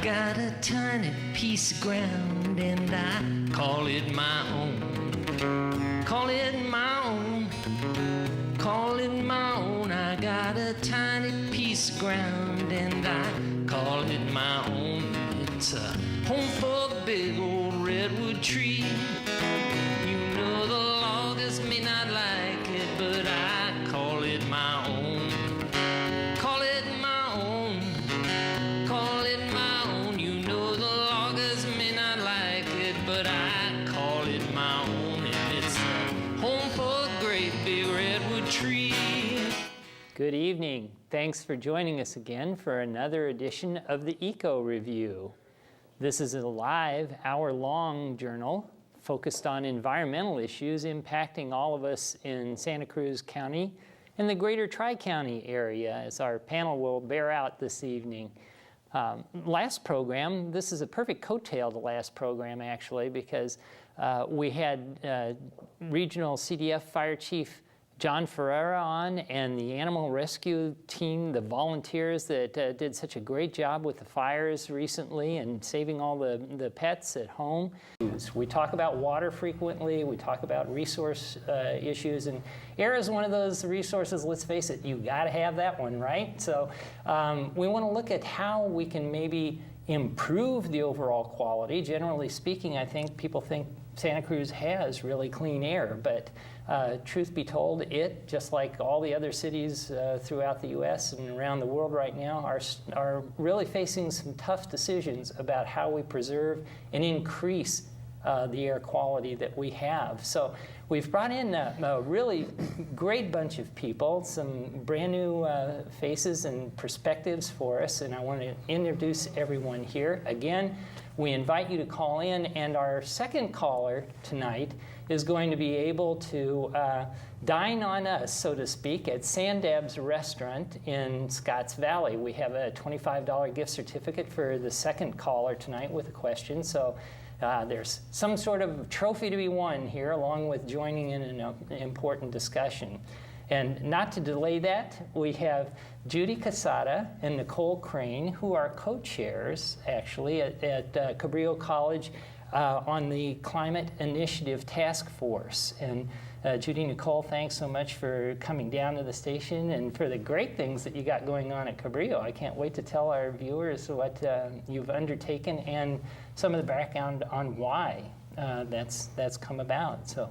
got a tiny piece of ground and I call it my own. Call it my own. Call it my own. I got a tiny piece of ground and I call it my own. It's a home for the big old redwood tree. You know the loggers may not like it, but I call it my own. Call it my own. Call it my own. You know the loggers may not like it, but I call it my own. And it's a home for a great big redwood tree. Good evening. Thanks for joining us again for another edition of the Eco Review. This is a live, hour-long journal focused on environmental issues impacting all of us in Santa Cruz County and the greater Tri-County area, as our panel will bear out this evening. Last program, this is a perfect coattail to last program, actually, because we had Regional CDF Fire Chief John Ferreira on, and the animal rescue team, the volunteers that did such a great job with the fires recently and saving all the pets at home. We talk about water frequently, we talk about resource issues, and air is one of those resources, let's face it, you gotta have that one, right? So we wanna look at how we can maybe improve the overall quality. Generally speaking, I think people think Santa Cruz has really clean air, but truth be told, it, just like all the other cities throughout the U.S. and around the world right now, are really facing some tough decisions about how we preserve and increase the air quality that we have. So we've brought in a really great bunch of people, some brand new faces and perspectives for us, and I want to introduce everyone here. Again, we invite you to call in, and our second caller tonight is going to be able to dine on us, so to speak, at Sandab's Restaurant in Scotts Valley. We have a $25 gift certificate for the second caller tonight with a question, so there's some sort of trophy to be won here, along with joining in an important discussion. And not to delay that, we have Judy Casada and Nicole Crane, who are co-chairs, actually, at Cabrillo College on the Climate Initiative Task Force. And Judy, Nicole, thanks so much for coming down to the station and for the great things that you got going on at Cabrillo. I can't wait to tell our viewers what you've undertaken and some of the background on why that's come about. So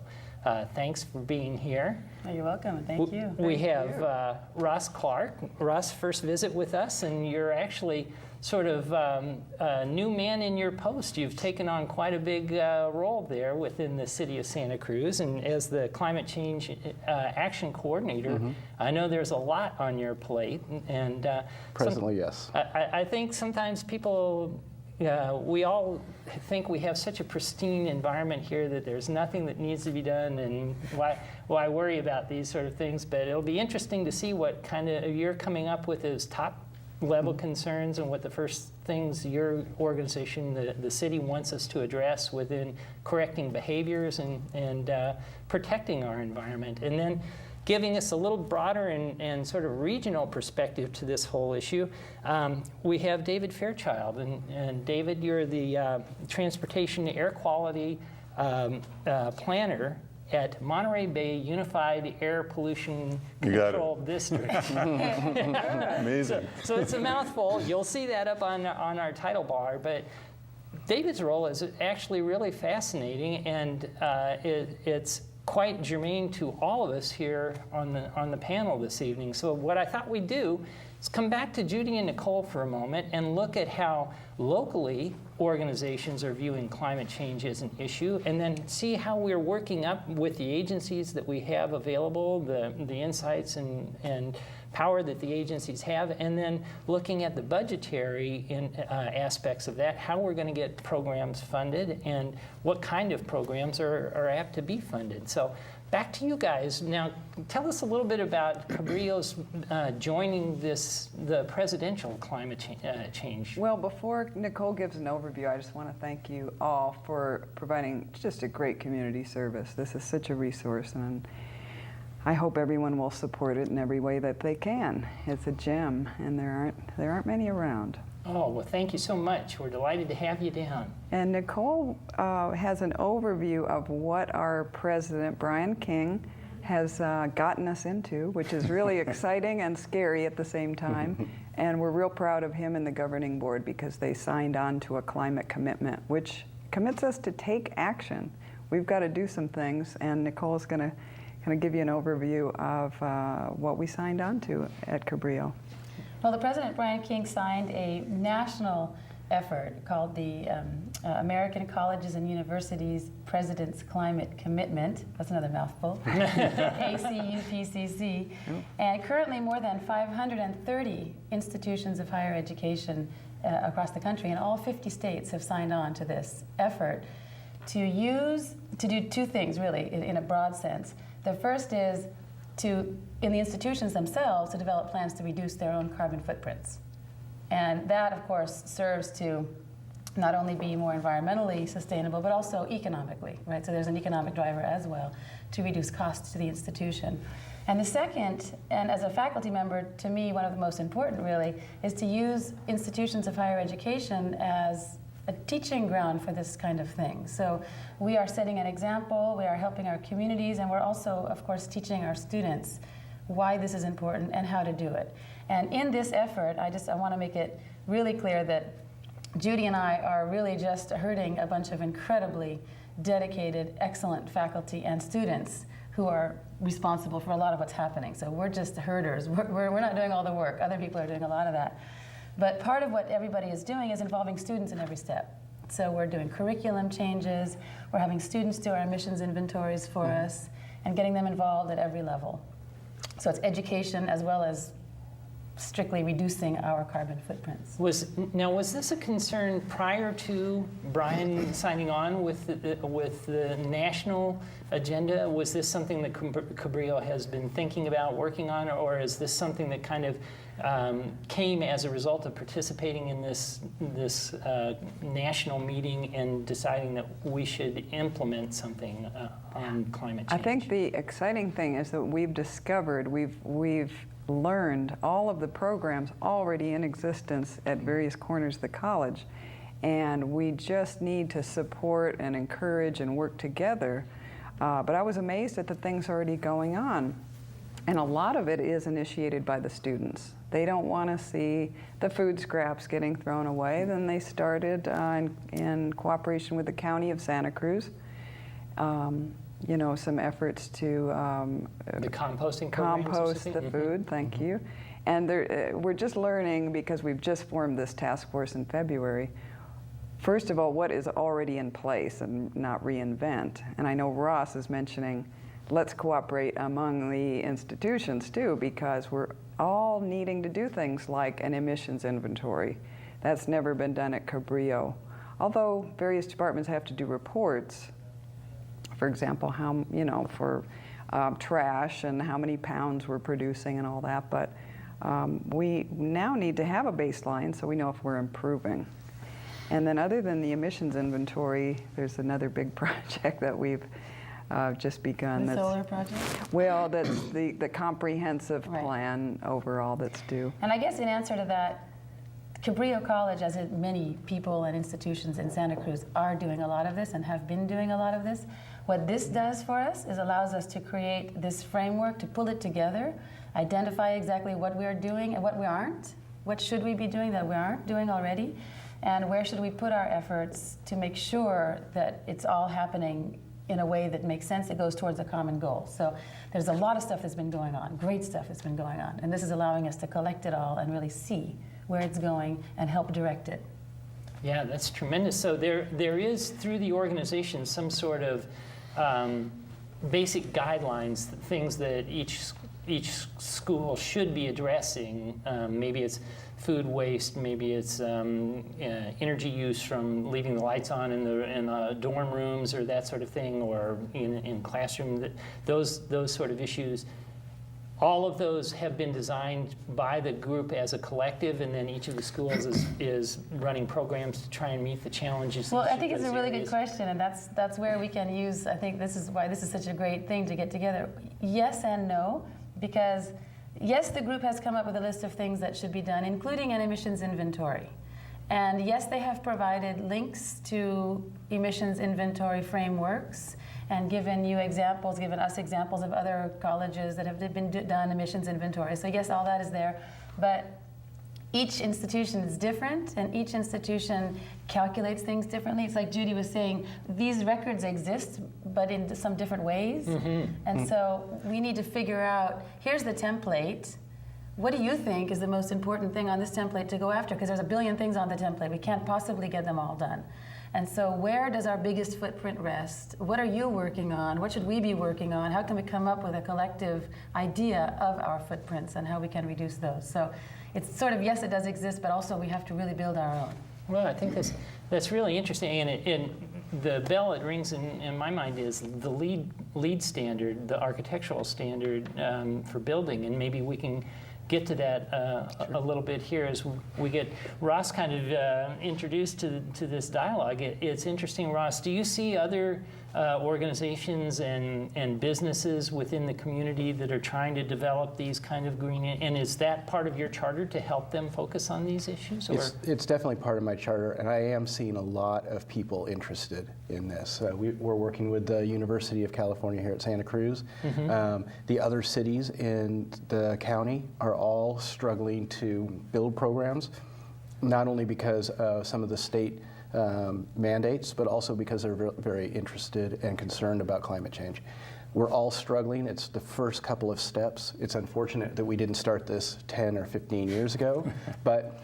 thanks for being here. Oh, you're welcome. Thank you. We have Ross Clark. Ross, first visit with us, and you're actually sort of a new man in your post. You've taken on quite a big role there within the city of Santa Cruz, and as the Climate Change Action Coordinator, I know there's a lot on your plate. And presently, yes. I think sometimes people, we all think we have such a pristine environment here that there's nothing that needs to be done, and why worry about these sort of things? But it'll be interesting to see what kind of you're coming up with as top level concerns and what the first things your organization, the city, wants us to address within correcting behaviors and protecting our environment. And then giving us a little broader and sort of regional perspective to this whole issue, we have David Fairchild. And David, you're the Transportation Air Quality Planner at Monterey Bay Unified Air Pollution Control District. Amazing. So it's a mouthful. You'll see that up on our title bar. But David's role is actually really fascinating, and it's quite germane to all of us here on the panel this evening. So what I thought we'd do is come back to Judy and Nicole for a moment and look at how locally organizations are viewing climate change as an issue, and then see how we're working up with the agencies that we have available, the insights and power that the agencies have, and then looking at the budgetary aspects of that, how we're going to get programs funded and what kind of programs are apt to be funded. So back to you guys. Now, tell us a little bit about Cabrillo's joining the presidential climate change. Well, before Nicole gives an overview, I just want to thank you all for providing just a great community service. This is such a resource, and I hope everyone will support it in every way that they can. It's a gem, and there aren't many around. Oh, well, thank you so much. We're delighted to have you down. And Nicole has an overview of what our president, Brian King, has gotten us into, which is really exciting and scary at the same time. And we're real proud of him and the governing board because they signed on to a climate commitment, which commits us to take action. We've got to do some things, and Nicole's going to kind of give you an overview of what we signed on to at Cabrillo. Well, the President, Brian King, signed a national effort called the American Colleges and Universities President's Climate Commitment. That's another mouthful. ACUPCC. And currently more than 530 institutions of higher education across the country in all 50 states have signed on to this effort to do two things, really, in a broad sense. The first is in the institutions themselves, to develop plans to reduce their own carbon footprints. And that, of course, serves to not only be more environmentally sustainable, but also economically, right? So there's an economic driver as well to reduce costs to the institution. And the second, and as a faculty member, to me, one of the most important, really, is to use institutions of higher education as a teaching ground for this kind of thing. So we are setting an example, we are helping our communities, and we're also, of course, teaching our students why this is important and how to do it. And in this effort, I want to make it really clear that Judy and I are really just herding a bunch of incredibly dedicated, excellent faculty and students who are responsible for a lot of what's happening. So we're just herders. We're not doing all the work. Other people are doing a lot of that. But part of what everybody is doing is involving students in every step. So we're doing curriculum changes, we're having students do our emissions inventories for us, and getting them involved at every level. So it's education as well as strictly reducing our carbon footprints. Was this a concern prior to Brian signing on with the national agenda? Was this something that Cabrillo has been thinking about, working on, or is this something that kind of came as a result of participating in this national meetive and deciding that we should implement something on climate change? I think the exciting thing is that we've discovered, we've learned all of the programs already in existence at various corners of the college, and we just need to support and encourage and work together. But I was amazed at the things already going on, and a lot of it is initiated by the students. They don't want to see the food scraps getting thrown away. Then they started in cooperation with the County of Santa Cruz, some efforts to the composting programs compost the food, thank you. And we're just learning, because we've just formed this task force in February, first of all, what is already in place and not reinvent. And I know Ross is mentioning, let's cooperate among the institutions too, because we're all needing to do things like an emissions inventory. That's never been done at Cabrillo. Although various departments have to do reports, for example, for trash and how many pounds we're producing and all that, but we now need to have a baseline so we know if we're improving. And then other than the emissions inventory, there's another big project that we've just begun. The solar project? Well, that's the comprehensive plan overall that's due. And I guess in answer to that, Cabrillo College, as many people and institutions in Santa Cruz, are doing a lot of this and have been doing a lot of this. What this does for us is allows us to create this framework, to pull it together, identify exactly what we are doing and what we aren't. What should we be doing that we aren't doing already? And where should we put our efforts to make sure that it's all happening in a way that makes sense, it goes towards a common goal. So there's a lot of stuff that's been going on, great stuff that's been going on. And this is allowing us to collect it all and really see where it's going and help direct it. Yeah, that's tremendous. So there is, through the organization, some sort of basic guidelines, things that each school should be addressing. Maybe it's food waste, maybe it's energy use from leaving the lights on in the dorm rooms or that sort of thing, or in classroom, those sort of issues. All of those have been designed by the group as a collective, and then each of the schools is running programs to try and meet the challenges. Well, I think it's a really good question, and that's where we can use, I think this is why this is such a great thing to get together. Yes and no, because yes, the group has come up with a list of things that should be done, including an emissions inventory. And yes, they have provided links to emissions inventory frameworks and given us examples of other colleges that have done emissions inventory. So yes, all that is there. But each institution is different, and each institution calculates things differently. It's like Judy was saying, these records exist, but in some different ways. And so we need to figure out, here's the template. What do you think is the most important thing on this template to go after? Because there's a billion things on the template. We can't possibly get them all done. And so where does our biggest footprint rest? What are you working on? What should we be working on? How can we come up with a collective idea of our footprints and how we can reduce those? So it's sort of, yes, it does exist, but also we have to really build our own. Well, I think that's really interesting, and the bell it rings in my mind is the lead standard, the architectural standard for building, and maybe we can get to that a little bit here as we get Ross kind of introduced to this dialogue. It's interesting, Ross, do you see other organizations and businesses within the community that are trying to develop these kind of green, and is that part of your charter to help them focus on these issues? Or? It's definitely part of my charter, and I am seeing a lot of people interested in this. We're working with the University of California here at Santa Cruz. The other cities in the county are all struggling to build programs, not only because of some of the state mandates, but also because they're very interested and concerned about climate change. We're all struggling. It's the first couple of steps. It's unfortunate that we didn't start this 10 or 15 years ago, but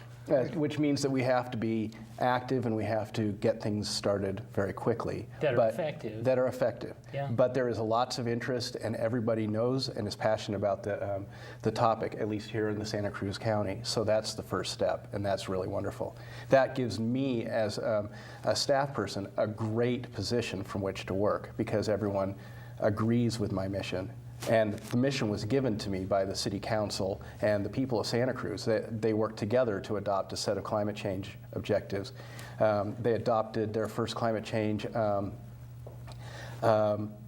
which means that we have to be active and we have to get things started very quickly. That are effective. That are effective. Yeah. But there is lots of interest, and everybody knows and is passionate about the topic, at least here in the Santa Cruz County. So that's the first step, and that's really wonderful. That gives me, as a staff person, a great position from which to work, because everyone agrees with my mission. And the mission was given to me by the City Council and the people of Santa Cruz. They worked together to adopt a set of climate change objectives. They adopted their first climate change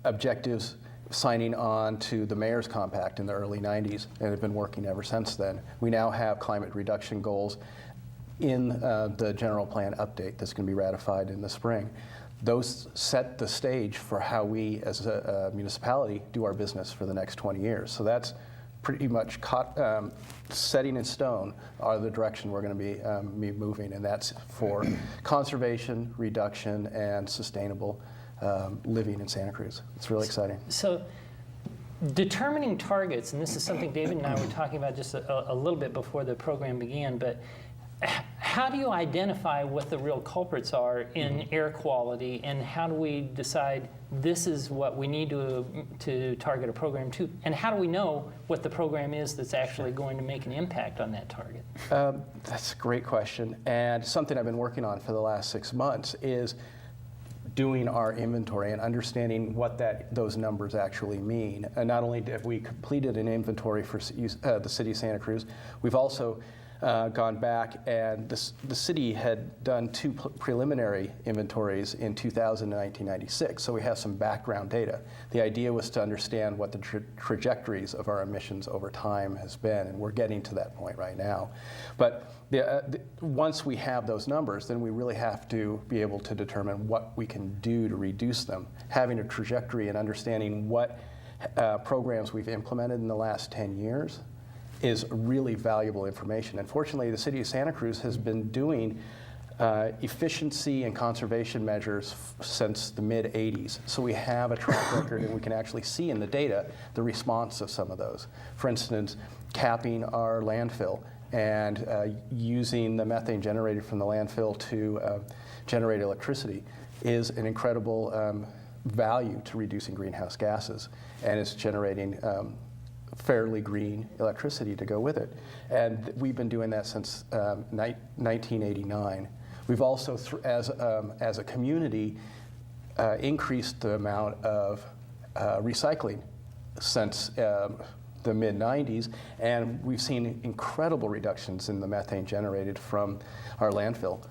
objectives signing on to the Mayor's Compact in the early 90s, and have been working ever since then. We now have climate reduction goals in the general plan update that's going to be ratified in the spring. Those set the stage for how we as a municipality do our business for the next 20 years. So that's pretty much setting in stone are the direction we're going to be moving, and that's for conservation, reduction, and sustainable living in Santa Cruz. It's really exciting. So determining targets, and this is something David and I were talking about just a little bit before the program began, but how do you identify what the real culprits are in air quality, and how do we decide this is what we need to target a program to, and how do we know what the program is that's actually going to make an impact on that target? That's a great question, and something I've been working on for the last 6 months is doing our inventory and understanding what those numbers actually mean. And not only have we completed an inventory for the city of Santa Cruz, we've also gone back, and the city had done 2 preliminary inventories in 2000 and 1996, so we have some background data. The idea was to understand what the trajectories of our emissions over time has been, and we're getting to that point right now. But once we have those numbers, then we really have to be able to determine what we can do to reduce them. Having a trajectory and understanding what programs we've implemented in the last 10 years is really valuable information. Unfortunately, the city of Santa Cruz has been doing efficiency and conservation measures since the mid-'80s. So we have a track record, and we can actually see in the data the response of some of those. For instance, capping our landfill and using the methane generated from the landfill to generate electricity is an incredible value to reducing greenhouse gases, and it's generating fairly green electricity to go with it. And we've been doing that since 1989. We've also, as a community, increased the amount of recycling since the mid-'90s, and we've seen incredible reductions in the methane generated from our landfill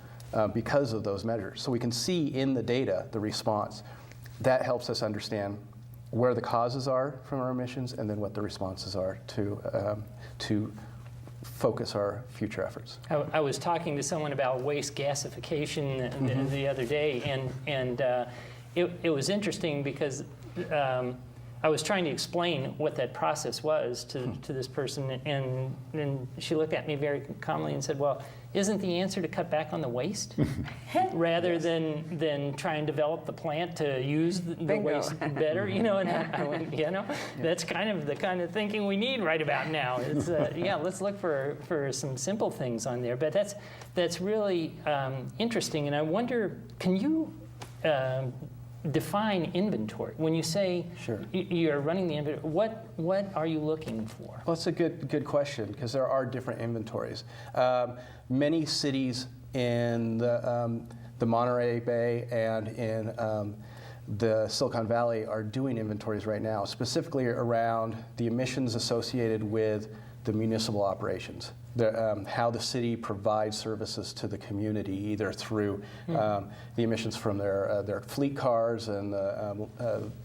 because of those measures. So we can see in the data the response. That helps us understand where the causes are from our emissions, and then what the responses are to focus our future efforts. I was talking to someone about waste gasification the other day, and it was interesting because I was trying to explain what that process was to this person, and she looked at me very calmly and said, well, isn't the answer to cut back on the waste rather than try and develop the plant to use the waste better? And I went, that's kind of the kind of thinking we need right about now. It's let's look for some simple things on there. But that's really interesting, and I wonder, can you define inventory? When you say you're running the inventory, what are you looking for? Well, it's a good question, because there are different inventories. Many cities in the Monterey Bay and in the Silicon Valley are doing inventories right now, specifically around the emissions associated with the municipal operations. How the city provides services to the community, either through the emissions from their fleet cars and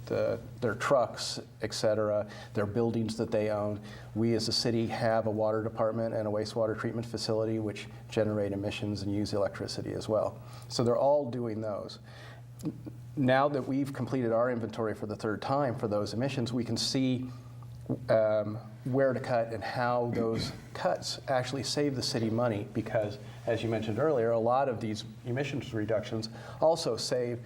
their trucks, et cetera, their buildings that they own. We as a city have a water department and a wastewater treatment facility which generate emissions and use electricity as well. So they're all doing those. Now that we've completed our inventory for the third time for those emissions, we can see where to cut and how those cuts actually save the city money, because, as you mentioned earlier, a lot of these emissions reductions also save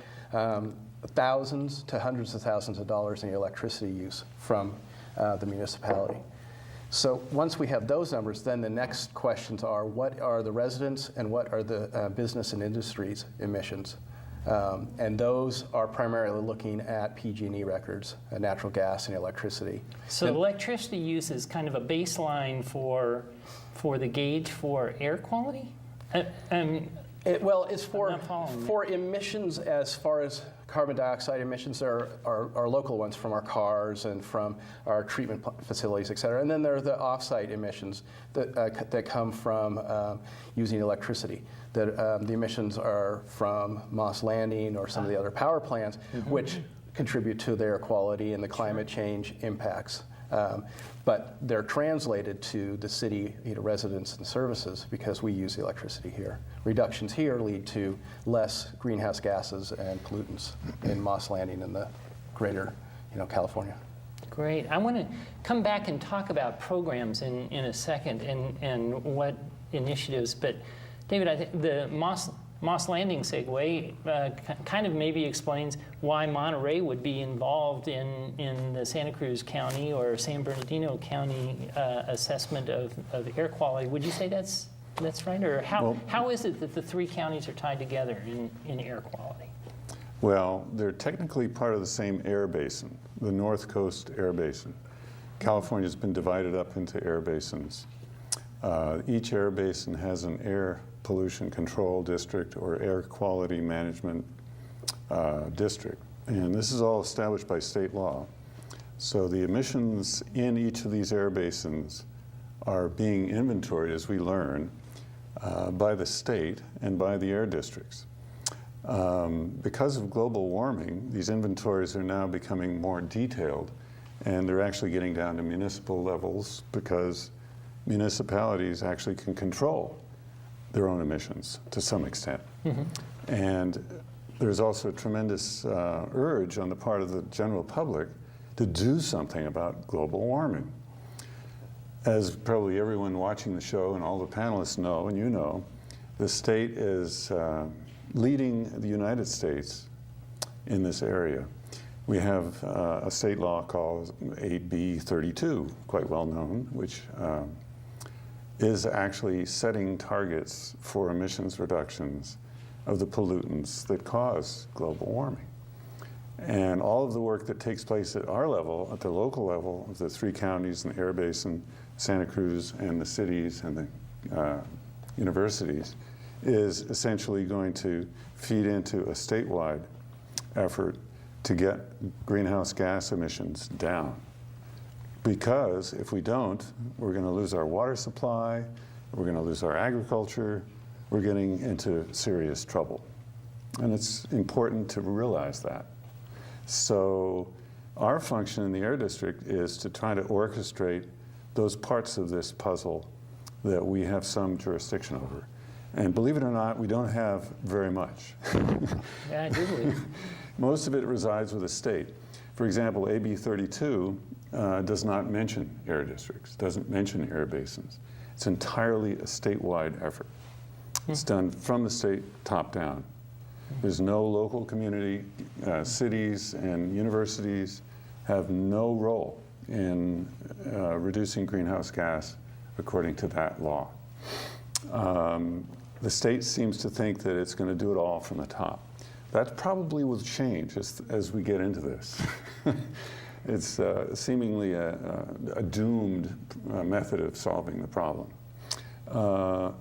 thousands to hundreds of thousands of dollars in electricity use from the municipality. So once we have those numbers, then the next questions are, what are the residents and what are the business and industries emissions? And those are primarily looking at PG&E records, natural gas and electricity. So electricity use is kind of a baseline for the gauge for air quality? It's for emissions as far as carbon dioxide emissions. There are local ones from our cars and from our treatment facilities, et cetera. And then there are the off-site emissions that come from using electricity. The emissions are from Moss Landing or some of the other power plants, which contribute to the air quality and the climate change impacts. But they're translated to the city residents and services because we use the electricity here. Reductions here lead to less greenhouse gases and pollutants in Moss Landing and the greater California. Great. I want to come back and talk about programs in a second and what initiatives, but David, I think the Moss Landing segue kind of maybe explains why Monterey would be involved in the Santa Cruz County or San Bernardino County assessment of air quality. Would you say that's right? Or how is it that the three counties are tied together in air quality? Well, they're technically part of the same air basin, the North Coast Air Basin. California's been divided up into air basins. Each air basin has an air pollution control district or air quality management district. And this is all established by state law. So the emissions in each of these air basins are being inventoried, as we learn, by the state and by the air districts. Because of global warming, these inventories are now becoming more detailed, and they're actually getting down to municipal levels because municipalities actually can control their own emissions to some extent. And there's also a tremendous urge on the part of the general public to do something about global warming. As probably everyone watching the show and all the panelists know, and you know, the state is leading the United States in this area. We have a state law called AB 32, quite well known, which is actually setting targets for emissions reductions of the pollutants that cause global warming. And all of the work that takes place at our level, at the local level, of the three counties and the air basin, Santa Cruz and the cities and the universities, is essentially going to feed into a statewide effort to get greenhouse gas emissions down. Because if we don't, we're going to lose our water supply, we're going to lose our agriculture, we're getting into serious trouble. And it's important to realize that. So our function in the Air District is to try to orchestrate those parts of this puzzle that we have some jurisdiction over. And believe it or not, we don't have very much. Yeah, I do believe. Most of it resides with the state. For example, AB 32 does not mention air districts, doesn't mention air basins. It's entirely a statewide effort. It's done from the state top down. There's no local community, cities and universities have no role in reducing greenhouse gas according to that law. The state seems to think that it's going to do it all from the top. That probably will change as we get into this. It's seemingly a doomed method of solving the problem.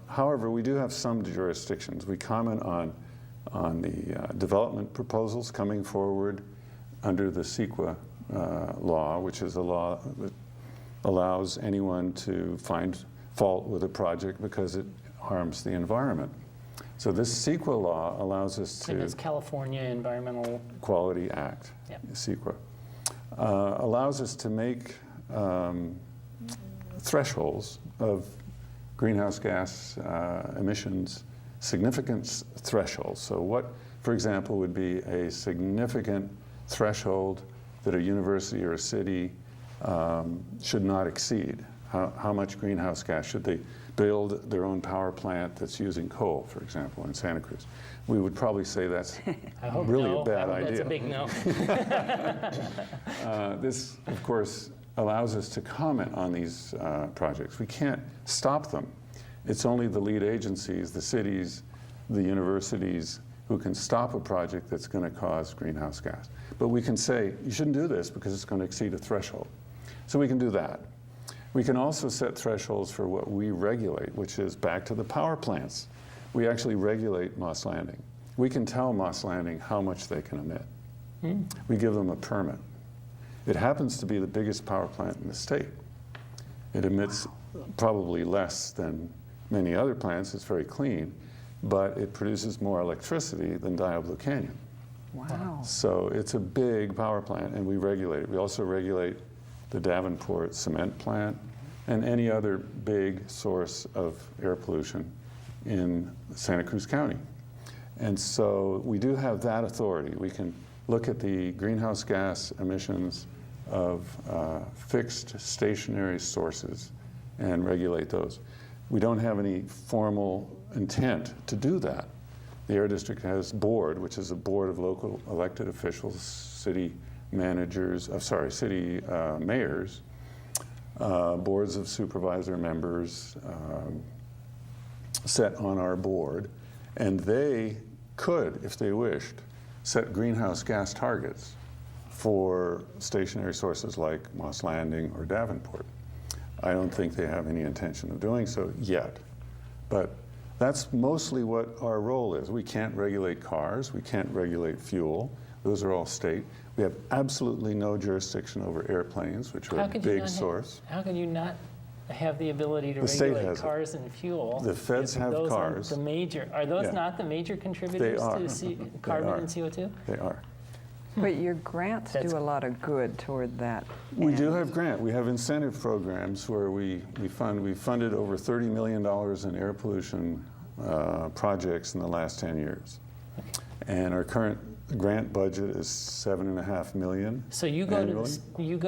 However, we do have some jurisdictions. We comment on the development proposals coming forward under the CEQA law, which is a law that allows anyone to find fault with a project because it harms the environment. So this CEQA law allows us to... And it's California Environmental... Quality Act, Yep. CEQA, allows us to make thresholds of greenhouse gas emissions, significant thresholds. So what, for example, would be a significant threshold that a university or a city should not exceed? How much greenhouse gas should they build their own power plant that's using coal, for example, in Santa Cruz? We would probably say that's really a bad idea. That's a big no. This, of course, allows us to comment on these projects. We can't stop them. It's only the lead agencies, the cities, the universities, who can stop a project that's going to cause greenhouse gas. But we can say, you shouldn't do this because it's going to exceed a threshold. So we can do that. We can also set thresholds for what we regulate, which is back to the power plants. We actually regulate Moss Landing. We can tell Moss Landing how much they can emit. We give them a permit. It happens to be the biggest power plant in the state. It emits probably less than many other plants. It's very clean, but it produces more electricity than Diablo Canyon. Wow. So it's a big power plant, and we regulate it. We also regulate the Davenport cement plant and any other big source of air pollution in Santa Cruz County. And so we do have that authority. We can look at the greenhouse gas emissions of fixed stationary sources and regulate those. We don't have any formal intent to do that. The Air District has board, which is a board of local elected officials, city managers, city mayors, boards of supervisor members set on our board, and they could, if they wished, set greenhouse gas targets for stationary sources like Moss Landing or Davenport. I don't think they have any intention of doing so yet, but that's mostly what our role is. We can't regulate cars, we can't regulate fuel, those are all state. We have absolutely no jurisdiction over airplanes, which are a big source. How can you not have the ability to The regulate cars and fuel? The feds have those cars. Are those not the major contributors to carbon and CO2? They are. But your grants do a lot of good toward that. We do have grant. We have incentive programs where we funded over $30 million in air pollution projects in the last 10 years. And our current grant budget is $7.5 million. So you go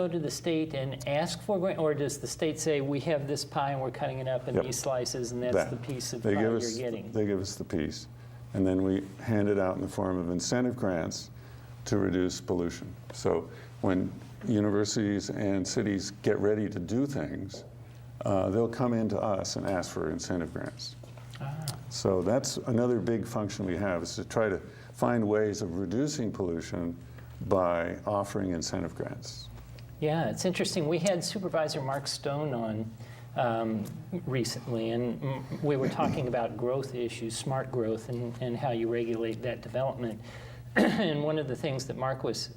to the state and ask for grant, or does the state say, we have this pie and we're cutting it up in these slices and that's the piece of pie you're getting? They give us the piece. And then we hand it out in the form of incentive grants to reduce pollution. So when universities and cities get ready to do things, they'll come into us and ask for incentive grants. So that's another big function we have, is to try to find ways of reducing pollution by offering incentive grants. Yeah, it's interesting. We had Supervisor Mark Stone on recently, and we were talking about growth issues, smart growth, and how you regulate that development. And one of the things that Mark was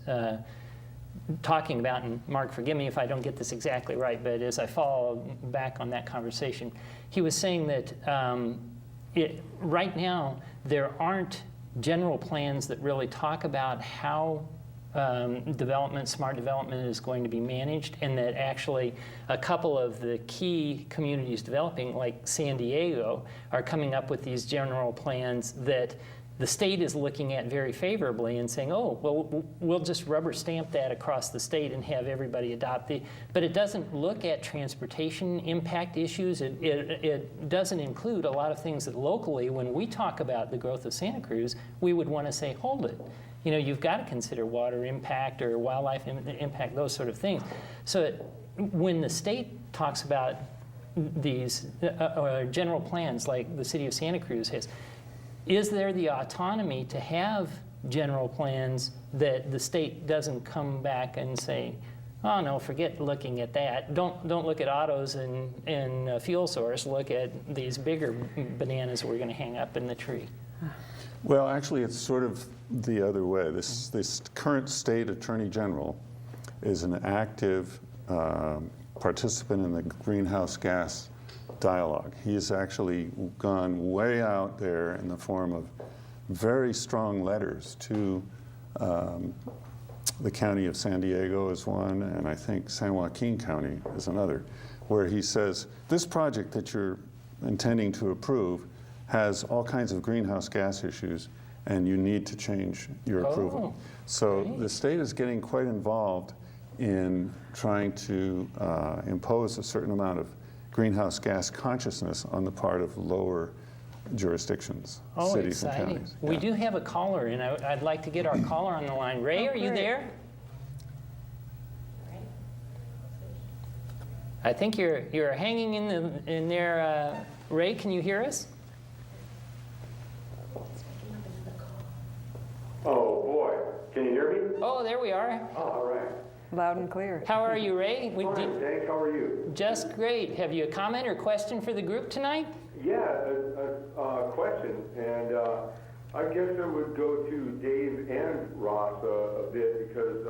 talking about, and Mark, forgive me if I don't get this exactly right, but as I follow back on that conversation, he was saying that right now there aren't general plans that really talk about how development, smart development is going to be managed, and that actually a couple of the key communities developing, like San Diego, are coming up with these general plans that the state is looking at very favorably and saying, oh, well, we'll just rubber stamp that across the state and have everybody adopt the, but it doesn't look at transportation impact issues. It doesn't include a lot of things that locally, when we talk about the growth of Santa Cruz, we would want to say, hold it. You know, you've got to consider water impact or wildlife impact, those sort of things. So when the state talks about these general plans like the city of Santa Cruz has, is there the autonomy to have general plans that the state doesn't come back and say, oh no, forget looking at that. Don't look at autos and fuel source. Look at these bigger bananas we're going to hang up in the tree. Well, actually, it's sort of the other way. This current state attorney general is an active participant in the greenhouse gas dialogue. He's actually gone way out there in the form of very strong letters to the county of San Diego is one, and I think San Joaquin County is another, where he says, this project that you're intending to approve has all kinds of greenhouse gas issues, and you need to change your approval. So great. The state is getting quite involved in trying to impose a certain amount of greenhouse gas consciousness on the part of lower jurisdictions, cities exciting. And counties. We do have a caller, and I'd like to get our caller on the line. Ray, are you there? I think you're hanging in there. Ray, can you hear us? Oh boy, can you hear me? Oh, there we are. Oh, all right. Loud and clear. How are you, Ray? Fine, thanks. How are you? Just great. Have you a comment or question for the group tonight? Yeah, a question, and I guess I would go to Dave and Ross a bit, because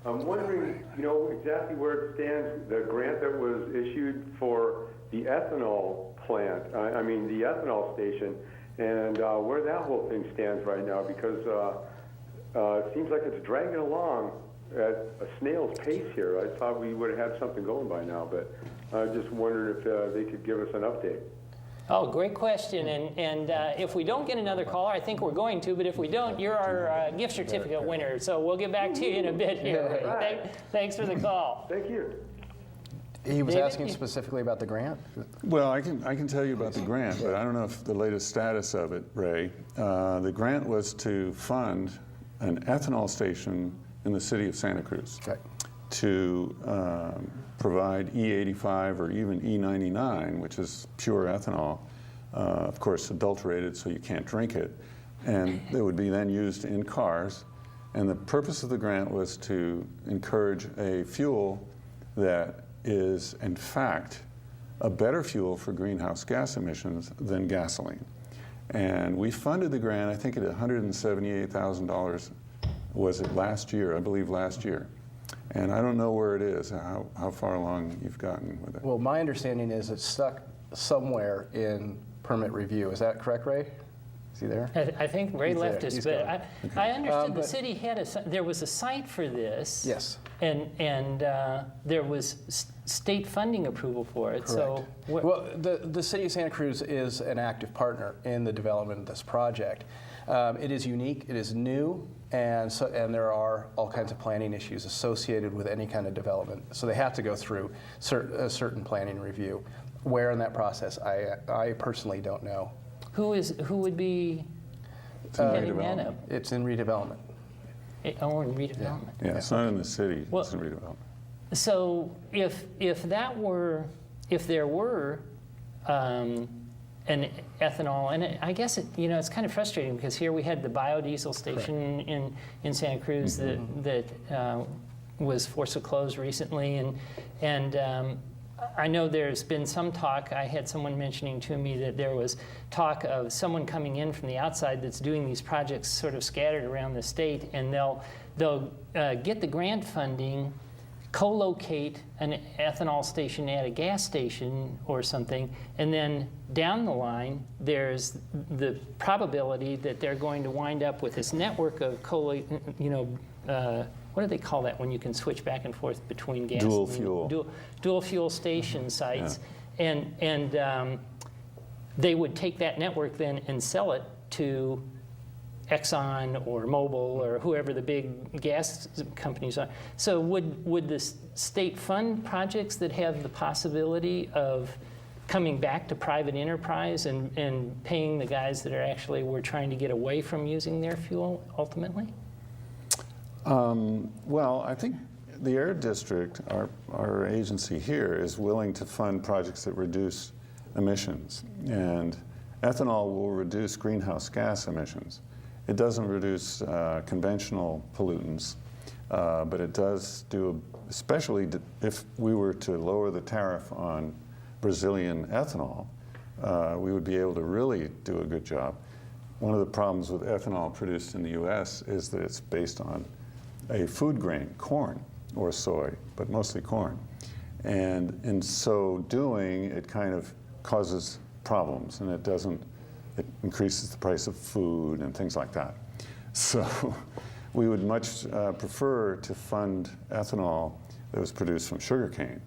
I'm wondering, you know, exactly where it stands, the grant that was issued for the ethanol plant, I mean the ethanol station, and where that whole thing stands right now, because it seems like it's dragging along at a snail's pace here. I thought we would have had something going by now, but I just wondered if they could give us an update. Oh, great question. And if we don't get another caller, I think we're going to, but if we don't, you're our gift certificate winner. So we'll get back to you in a bit here. Ray. Right. Thanks for the call. Thank you. He was David? asking specifically about the grant? Well, I can tell you about the grant, but I don't know if the latest status of it, Ray. The grant was to fund an ethanol station in the city of Santa Cruz. Okay. To provide E85 or even E99, which is pure ethanol, of course adulterated so you can't drink it, and it would be then used in cars. And the purpose of the grant was to encourage a fuel that is, in fact, a better fuel for greenhouse gas emissions than gasoline. And we funded the grant, I think, at $178,000, was it last year? I believe last year. And I don't know where it is, how far along you've gotten with it. Well, my understanding is it's stuck somewhere in permit review. Is that correct, Ray? Is he there? I think Ray He's left there. us, He's but gone. I understood the city had there was a site for this. Yes. And there was state funding approval for it. Correct. So well, the city of Santa Cruz is an active partner in the development of this project. It is unique, it is new, and there are all kinds of planning issues associated with any kind of development. So they have to go through a certain planning review. Where in that process, I personally don't know. who would be heading that up? It's in redevelopment. In redevelopment. Yeah, it's not in the city, Well, it's in redevelopment. So if there were an ethanol, and I guess it's kind of frustrating because here we had the biodiesel station in Santa Cruz that was forced to close recently, and I know there's been some talk. I had someone mentioning to me that there was talk of someone coming in from the outside that's doing these projects sort of scattered around the state, and they'll get the grant funding, co-locate an ethanol station at a gas station or something, and then down the line, there's the probability that they're going to wind up with this network of what do they call that when you can switch back and forth between gas? Dual fuel. Dual fuel station sites. Yeah. And they would take that network then and sell it to Exxon or Mobil or whoever the big gas companies are. So would the state fund projects that have the possibility of coming back to private enterprise and paying the guys that are actually were trying to get away from using their fuel ultimately? Well, I think the Air District, our agency here, is willing to fund projects that reduce emissions. And ethanol will reduce greenhouse gas emissions. It doesn't reduce conventional pollutants, but it does do, especially if we were to lower the tariff on Brazilian ethanol, we would be able to really do a good job. One of the problems with ethanol produced in the US is that it's based on a food grain, corn or soy, but mostly corn. And in so doing, it kind of causes problems, and it increases the price of food and things like that. So we would much prefer to fund ethanol that was produced from sugarcane.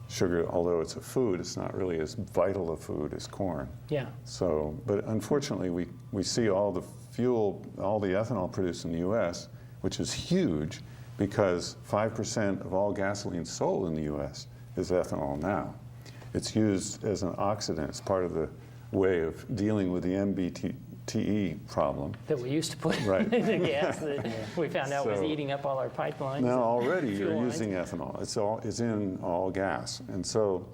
Sugar, although it's a food, it's not really as vital a food as corn. Yeah. So, but unfortunately, we see all the ethanol produced in the US, which is huge because 5% of all gasoline sold in the US is ethanol now. It's used as an oxidant. It's part of the way of dealing with the MBTE problem. That we used to put Right. in the gas that we found out was eating up all our pipelines. Now already you're lines. using ethanol. It's in all gas. And so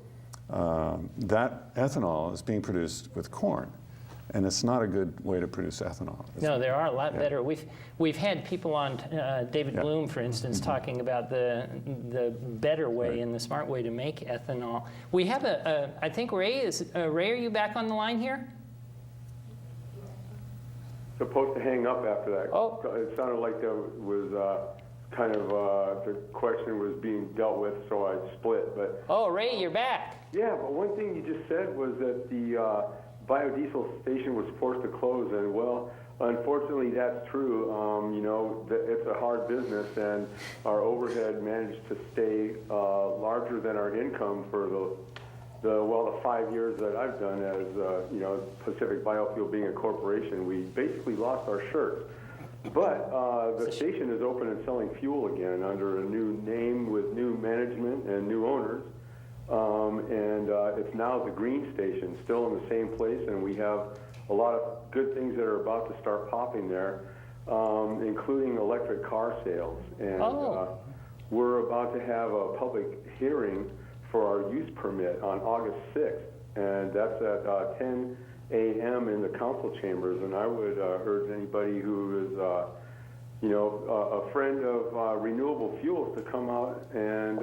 that ethanol is being produced with corn. And it's not a good way to produce ethanol. No, there are a lot better. We've had people on, David Bloom, for instance, talking about the better way and the smart way to make ethanol. We have I think Ray, Ray, are you back on the line here? Supposed to hang up after that. Oh. It sounded like there was the question was being dealt with, so I split. But oh, Ray, you're back. Yeah, but one thing you just said was that the biodiesel station was forced to close, and well, unfortunately that's true. It's a hard business, and our overhead managed to stay larger than our income for the 5 years that I've done as Pacific Biofuel being a corporation. We basically lost our shirt. But the station is open and selling fuel again under a new name with new management and new owners. It's now the Green Station, still in the same place, and we have a lot of good things that are about to start popping there, including electric car sales. And we're about to have a public hearing for our use permit on August 6th, and that's at 10 a.m. in the council chambers. And I would urge anybody who is a friend of renewable fuels to come out and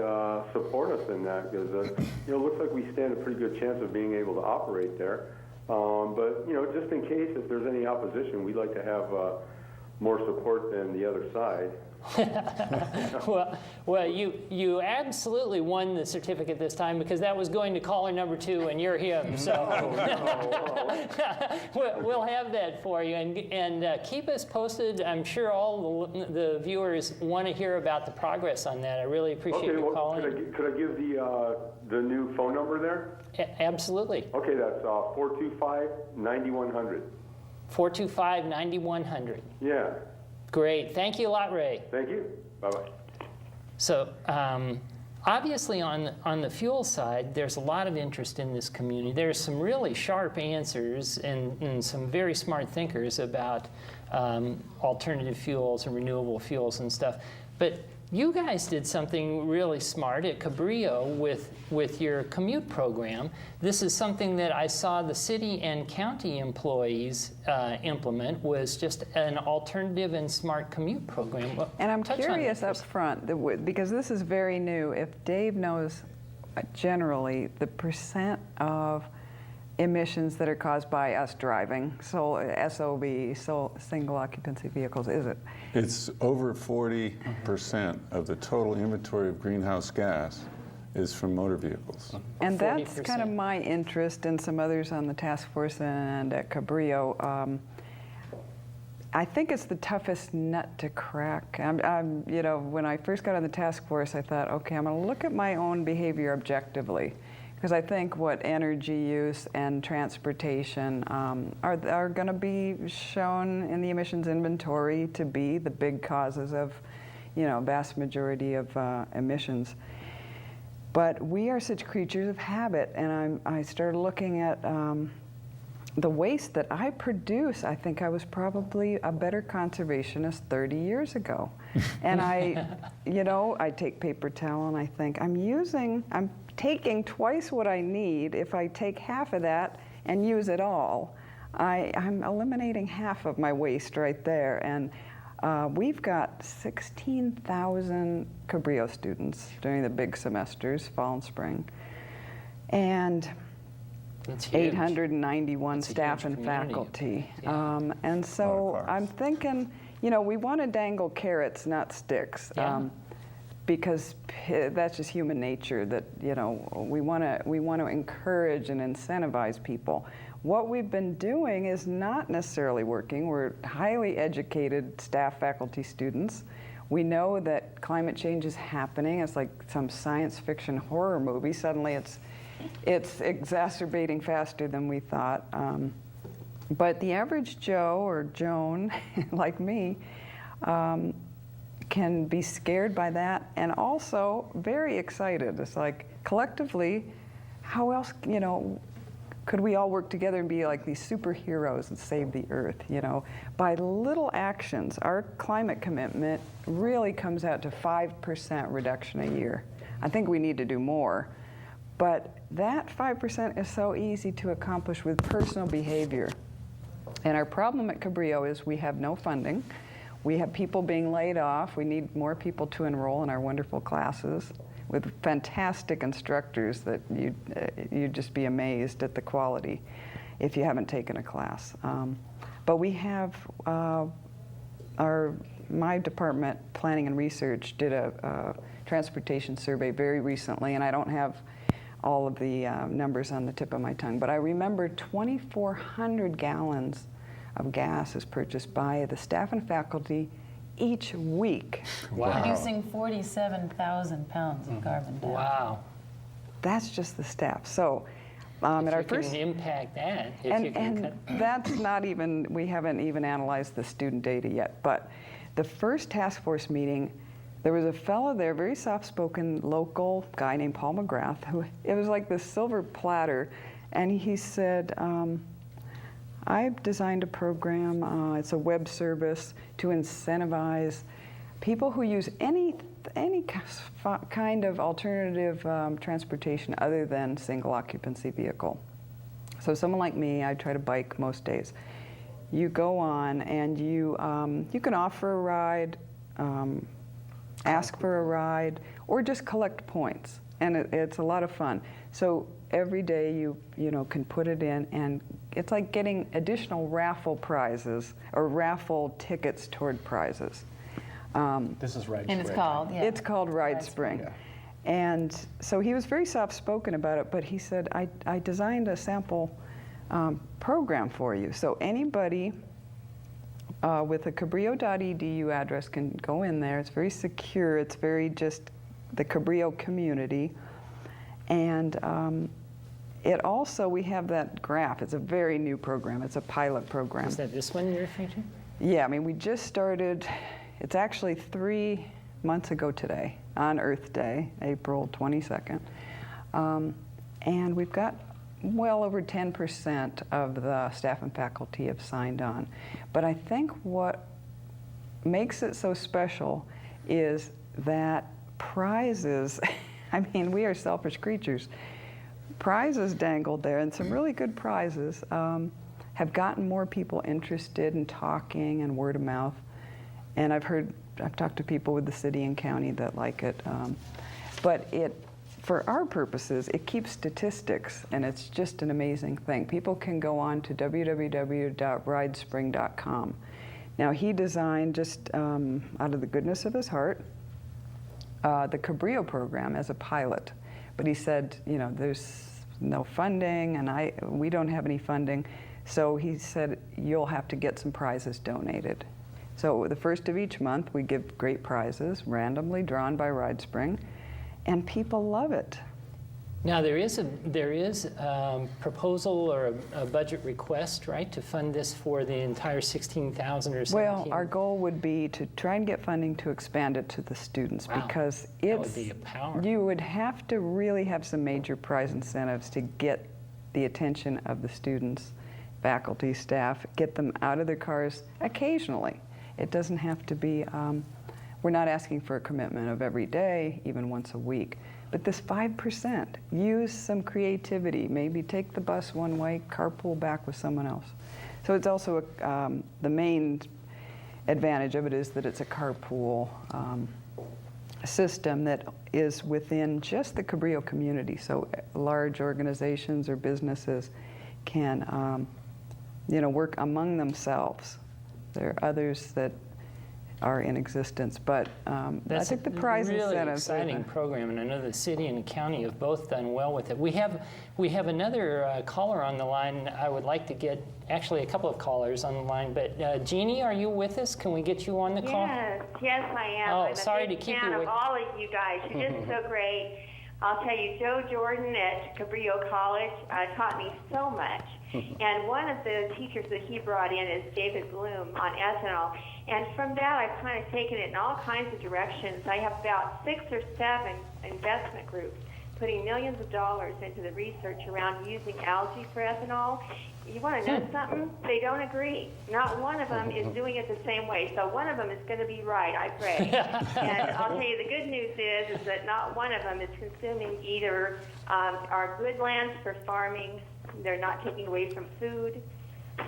support us in that, because it looks like we stand a pretty good chance of being able to operate there. But just in case if there's any opposition, we'd like to have more support than the other side. well, you absolutely won the certificate this time, because that was going to caller number 2, and you're him. So we'll have that for you, and keep us posted. I'm sure all the viewers want to hear about the progress on that. I really appreciate you calling. Could I give the new phone number there? Absolutely. Okay, that's 425-9100. 425-9100. Yeah. Great. Thank you a lot, Ray. Thank you. Bye-bye. So obviously on the fuel side, there's a lot of interest in this community. There's some really sharp answers and some very smart thinkers about alternative fuels and renewable fuels and stuff. But you guys did something really smart at Cabrillo with your commute program. This is something that I saw the city and county employees implement, was just an alternative and smart commute program. And I'm curious up front, because this is very new, if Dave knows generally the percent of emissions that are caused by us driving, so SOV, single occupancy vehicles, is it? It's over 40% of the total inventory of greenhouse gas is from motor vehicles. And that's 40%. Kind of my interest, and some others on the task force and at Cabrillo. I think it's the toughest nut to crack. You know, when I first got on the task force, I thought, okay, I'm going to look at my own behavior objectively, because I think what energy use and transportation are going to be shown in the emissions inventory to be the big causes of, you know, vast majority of emissions. But we are such creatures of habit, and I started looking at the waste that I produce. I think I was probably a better conservationist 30 years ago. And you know, I take paper towel and I think I'm taking twice what I need. If I take half of that and use it all, I'm eliminating half of my waste right there. And we've got 16,000 Cabrillo students during the big semesters, fall and spring. And That's huge. 891 That's a staff huge and community. faculty. Yeah. And so cars. I'm thinking, you know, we want to dangle carrots, not sticks. Yeah. Because that's just human nature, that, you know, we want to encourage and incentivize people. What we've been doing is not necessarily working. We're highly educated staff, faculty, students. We know that climate change is happening. It's like some science fiction horror movie. Suddenly it's exacerbating faster than we thought. But the average Joe or Joan, like me, can be scared by that and also very excited. It's like, collectively, how else, you know, could we all work together and be like these superheroes and save the earth, you know? By little actions, our climate commitment really comes out to 5% reduction a year. I think we need to do more. But that 5% is so easy to accomplish with personal behavior. And our problem at Cabrillo is we have no funding. We have people being laid off. We need more people to enroll in our wonderful classes with fantastic instructors that you'd just be amazed at the quality if you haven't taken a class. But we have my department, Planning and Research, did a transportation survey very recently, and I don't have all of the numbers on the tip of my tongue, but I remember 2,400 gallons of gas is purchased by the staff and faculty each week. Wow. Producing 47,000 pounds of carbon dioxide. Wow. That's just the staff. So at If our you first, can impact that, if you can cut. and that's not even, we haven't even analyzed the student data yet, but the first task force meeting, there was a fellow there, very soft-spoken local guy named Paul McGrath, who, it was like this silver platter, and he said, I've designed a program, it's a web service to incentivize people who use any kind of alternative transportation other than single occupancy vehicle. So someone like me, I try to bike most days. You go on and you can offer a ride, ask for a ride, or just collect points, and it's a lot of fun. So every day you can put it in, and it's like getting additional raffle prizes or raffle tickets toward prizes. This is right. And it's called, yeah. It's called Ride Spring. Yeah. And so he was very soft-spoken about it, but he said, I designed a sample program for you. So anybody with a cabrillo.edu address can go in there. It's very secure. It's very just the Cabrillo community. And it also, we have that graph. It's a very new program. It's a pilot program. Is that this one you're referring to? Yeah, I mean, we just started, it's actually 3 months ago today, on Earth Day, April 22nd. And we've got well over 10% of the staff and faculty have signed on. But I think what makes it so special is that prizes, I mean, we are selfish creatures. Prizes dangled there, and some really good prizes have gotten more people interested in talking and word of mouth. And I've talked to people with the city and county that like it. But for our purposes, it keeps statistics, and it's just an amazing thing. People can go on to www.ridespring.com. Now, he designed, just out of the goodness of his heart, the Cabrillo program as a pilot. But he said, there's no funding, and we don't have any funding. So he said, you'll have to get some prizes donated. So the first of each month, we give great prizes, randomly drawn by RideSpring, and people love it. Now there is a proposal or a budget request, right, to fund this for the entire 16,000 or 17? Well, our goal would be to try and get funding to expand it to the students. Wow. Because that would be a power. you would have to really have some major prize incentives to get the attention of the students, faculty, staff, get them out of their cars occasionally. It doesn't have to be, we're not asking for a commitment of every day, even once a week. But this 5%, use some creativity. Maybe take the bus one way, carpool back with someone else. So it's also, the main advantage of it is that it's a carpool system that is within just the Cabrillo community. So large organizations or businesses can, work among themselves. There are others that are in existence, but I think the prize really incentives. Exciting program, and I know the city and the county have both done well with it. We have another caller on the line. I would like to get actually a couple of callers on the line, but Jeannie, are you with us? Can we get you on the call? Yes, I am. Oh, I'm sorry a big to keep fan you of with- all of you guys. You're just so great. I'll tell you, Joe Jordan at Cabrillo College taught me so much. And one of the teachers that he brought in is David Bloom on ethanol. And from that, I've kind of taken it in all kinds of directions. I have about 6 or 7 investment groups putting millions of dollars into the research around using algae for ethanol. You want to know something? They don't agree. Not one of them is doing it the same way. So one of them is going to be right, I pray. And I'll tell you, the good news is that not one of them is consuming either our good lands for farming. They're not taking away from food.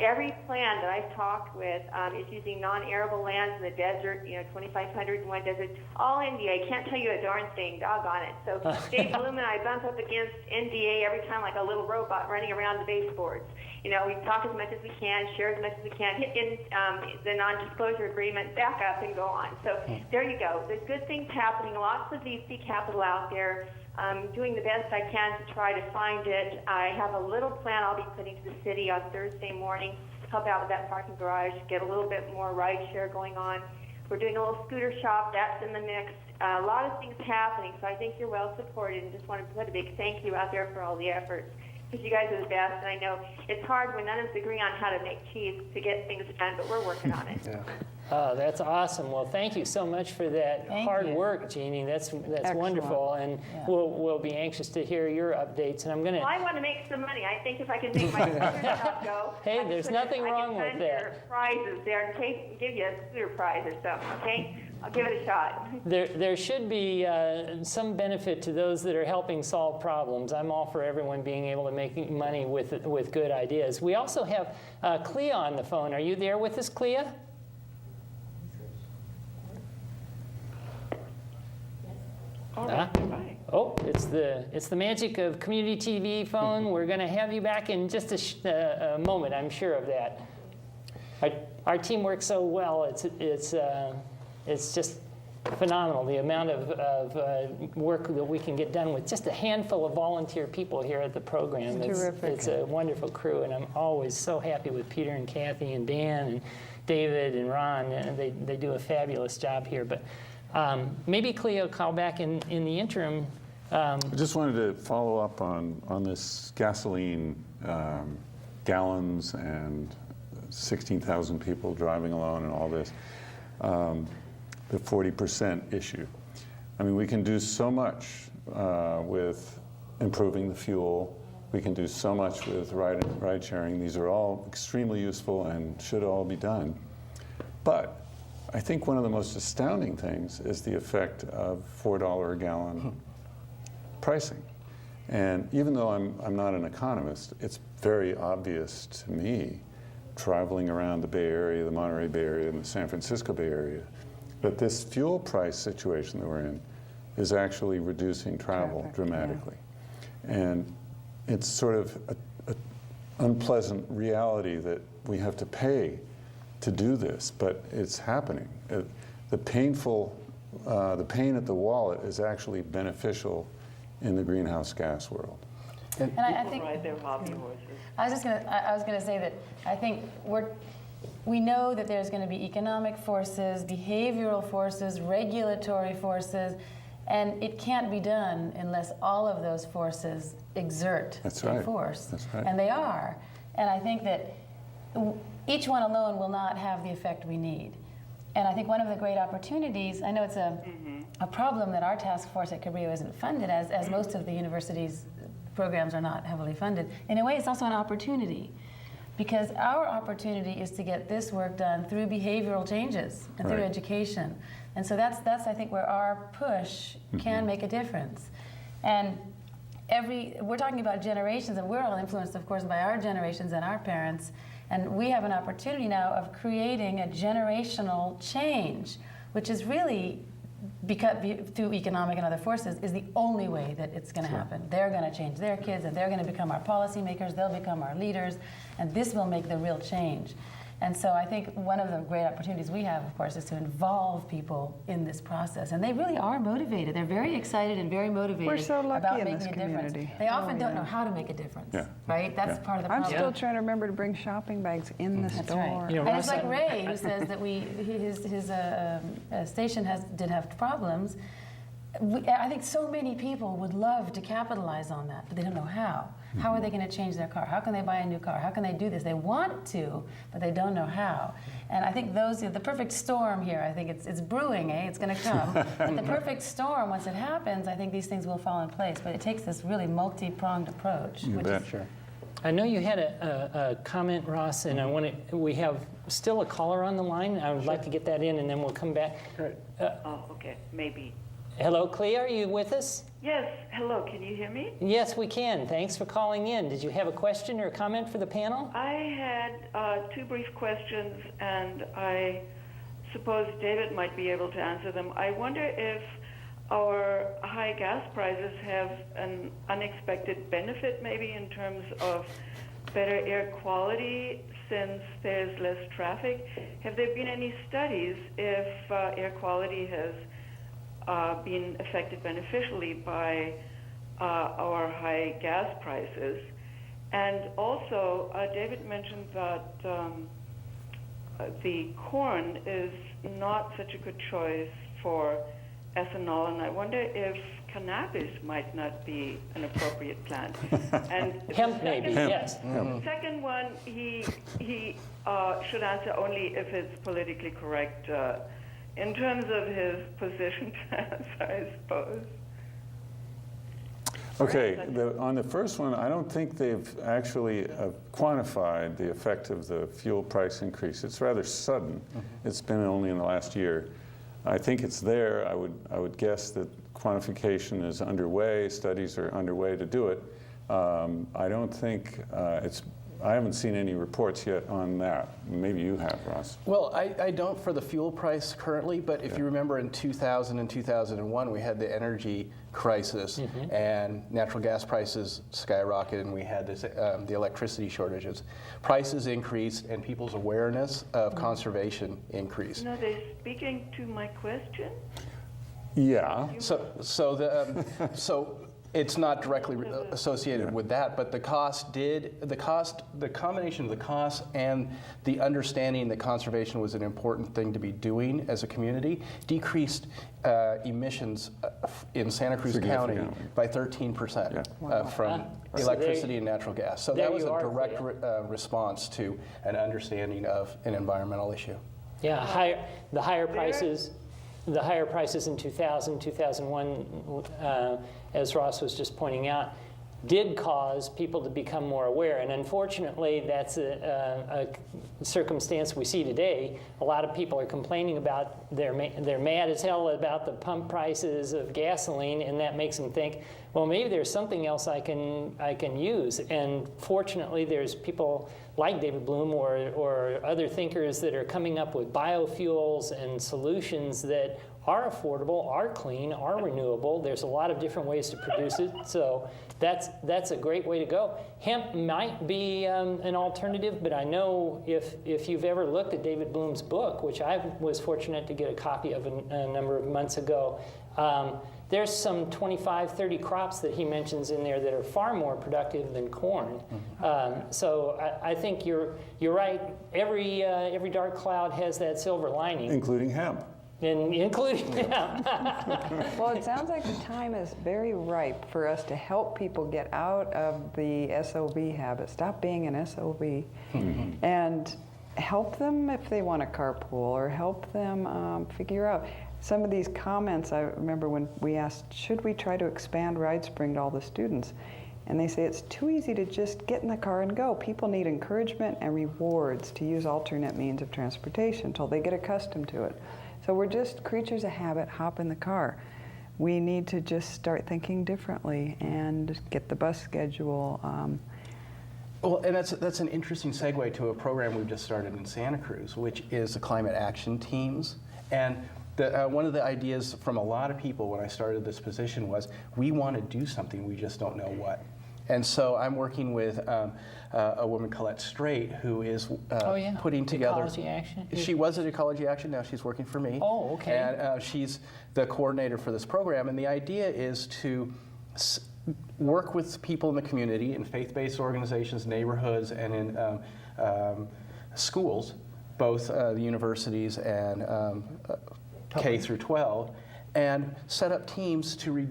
Every plan that I've talked with is using non-arable lands in the desert, 2,500 in one desert, all NDA. Can't tell you a darn thing, doggone it. So Dave Bloom and I bump up against NDA every time like a little robot running around the baseboards. We talk as much as we can, share as much as we can, hit in the non-disclosure agreement, back up and go on. So there you go. There's good things happening, lots of VC capital out there. I'm doing the best I can to try to find it. I have a little plan I'll be putting to the city on Thursday morning to help out with that parking garage, get a little bit more ride share going on. We're doing a little scooter shop, that's in the mix. A lot of things happening, so I think you're well supported, and just wanted to put a big thank you out there for all the efforts. Because you guys are the best, and I know it's hard when none of us agree on how to make cheese to get things done, but we're working on it. Yeah. Oh, that's awesome. Well, thank you so much for that hard you. work, Jeannie. That's Excellent. wonderful, and we'll be anxious to hear your updates. And I'm going Well, to. I want to make some money. I think if I can make my scooter shop go, Hey, I can there's put nothing wrong I with can that. send your prizes there and give you a scooter prize or something. Okay, I'll give it a shot. There should be some benefit to those that are helping solve problems. I'm all for everyone being able to make money with good ideas. We also have Clea on the phone. Are you there with us, Clea? Oh, it's the magic of community TV phone. We're going to have you back in just a moment. I'm sure of that. Our team works so well. It's just phenomenal, the amount of work that we can get done with just a handful of volunteer people here at the program. Terrific. It's a wonderful crew, and I'm always so happy with Peter and Kathy and Dan and David and Ron. And they do a fabulous job here. But maybe Clea will call back in the interim. I just wanted to follow up on this gasoline gallons and 16,000 people driving alone and all this. The 40% issue. I mean, we can do so much with improving the fuel. We can do so much with ride sharing. These are all extremely useful and should all be done. But I think one of the most astounding things is the effect of $4 a gallon pricing. And even though I'm not an economist, it's very obvious to me, traveling around the Bay Area, the Monterey Bay Area, and the San Francisco Bay Area, that this fuel price situation that we're in is actually reducing travel dramatically. Yeah. And it's sort of an unpleasant reality that we have to pay to do this, but it's happening. The pain at the wallet is actually beneficial in the greenhouse gas world. And I think ride their hobby horses. I was going to say that I think we know that there's going to be economic forces, behavioral forces, regulatory forces, and it can't be done unless all of those forces exert force. That's right. And they are. And I think that each one alone will not have the effect we need. And I think one of the great opportunities, I know it's a problem that our task force at Cabrillo isn't funded, as most of the university's programs are not heavily funded. In a way, it's also an opportunity, because our opportunity is to get this work done through behavioral changes and through education. And so that's I think where our push can make a difference. And we're talking about generations, and we're all influenced, of course, by our generations and our parents. And we have an opportunity now of creating a generational change, which is really, because through economic and other forces, is the only way that it's going to happen. They're going to change their kids, and they're going to become our policymakers, they'll become our leaders, and this will make the real change. And so I think one of the great opportunities we have, of course, is to involve people in this process. And they really are motivated. They're very excited and very motivated We're so lucky about in making this a community. difference. They often don't know how to make a difference, Yeah. right? That's part of the I'm problem. still trying to remember to bring shopping bags in the That's store. right. You know, And it's Ross, like Ray, who says that his station did have problems. I think so many people would love to capitalize on that, but they don't know how. How are they going to change their car? How can they buy a new car? How can they do this? They want to, but they don't know how. And I think the perfect storm here, I think it's brewing, It's going to come. But the perfect storm, once it happens, I think these things will fall in place. But it takes this really multi-pronged approach. You bet. Sure. I know you had a comment, Ross, and we have still a caller on the line. I would like to get that in, and then we'll come back. Great. Okay, maybe. Hello, Clea, are you with us? Yes, hello, can you hear me? Yes, we can. Thanks for calling in. Did you have a question or a comment for the panel? I had two brief questions, and I suppose David might be able to answer them. I wonder if our high gas prices have an unexpected benefit, maybe in terms of better air quality since there's less traffic. Have there been any studies if air quality has been affected beneficially by our high gas prices? And also, David mentioned that the corn is not such a good choice for ethanol, and I wonder if cannabis might not be an appropriate plant. And Hemp, maybe, yes. The second one, he should answer only if it's politically correct. In terms of his position to answer, I suppose. Okay, on the first one, I don't think they've actually quantified the effect of the fuel price increase. It's rather sudden. It's been only in the last year. I think it's there. I would guess that quantification is underway. Studies are underway to do it. I don't think I haven't seen any reports yet on that. Maybe you have, Ross. Well, I don't for the fuel price currently, but if you remember in 2000 and 2001, we had the energy crisis and natural gas prices skyrocketed, and we had this, the electricity shortages. Prices increased and people's awareness of conservation increased. No, they're speaking to my question. Yeah. So it's not directly associated with that, but the combination of the cost and the understanding that conservation was an important thing to be doing as a community decreased emissions in Santa Cruz County by 13% from electricity and natural gas. So that was a direct response to an understanding of an environmental issue. Yeah, the higher prices. The higher prices in 2000, 2001, as Ross was just pointing out, did cause people to become more aware. And unfortunately, that's a circumstance we see today. A lot of people are complaining about, they're mad as hell about the pump prices of gasoline, and that makes them think, well, maybe there's something else I can use. And fortunately, there's people like David Bloom or other thinkers that are coming up with biofuels and solutions that are affordable, are clean, are renewable. There's a lot of different ways to produce it, so that's a great way to go. Hemp might be an alternative, but I know if you've ever looked at David Bloom's book, which I was fortunate to get a copy of a number of months ago, there's some 25, 30 crops that he mentions in there that are far more productive than corn. So I think you're right. Every dark cloud has that silver lining. Including hemp. Including hemp. Well, it sounds like the time is very ripe for us to help people get out of the SOB habit, stop being an SOB, and help them if they want to carpool, or help them figure out. Some of these comments, I remember when we asked, should we try to expand RideSpring to all the students? And they say it's too easy to just get in the car and go. People need encouragement and rewards to use alternate means of transportation until they get accustomed to it. So we're just creatures of habit, hop in the car. We need to just start thinking differently and get the bus schedule. Well, and that's an interesting segue to a program we've just started in Santa Cruz, which is the climate action teams. And one of the ideas from a lot of people when I started this position was, we want to do something, we just don't know what. And so I'm working with a woman, Colette Strait, who is putting together... Ecology Action? She was at Ecology Action, now she's working for me. Oh, okay. And she's the coordinator for this program, and the idea is to work with people in the community, in faith-based organizations, neighborhoods, and in schools, both the universities and K through 12, and set up teams to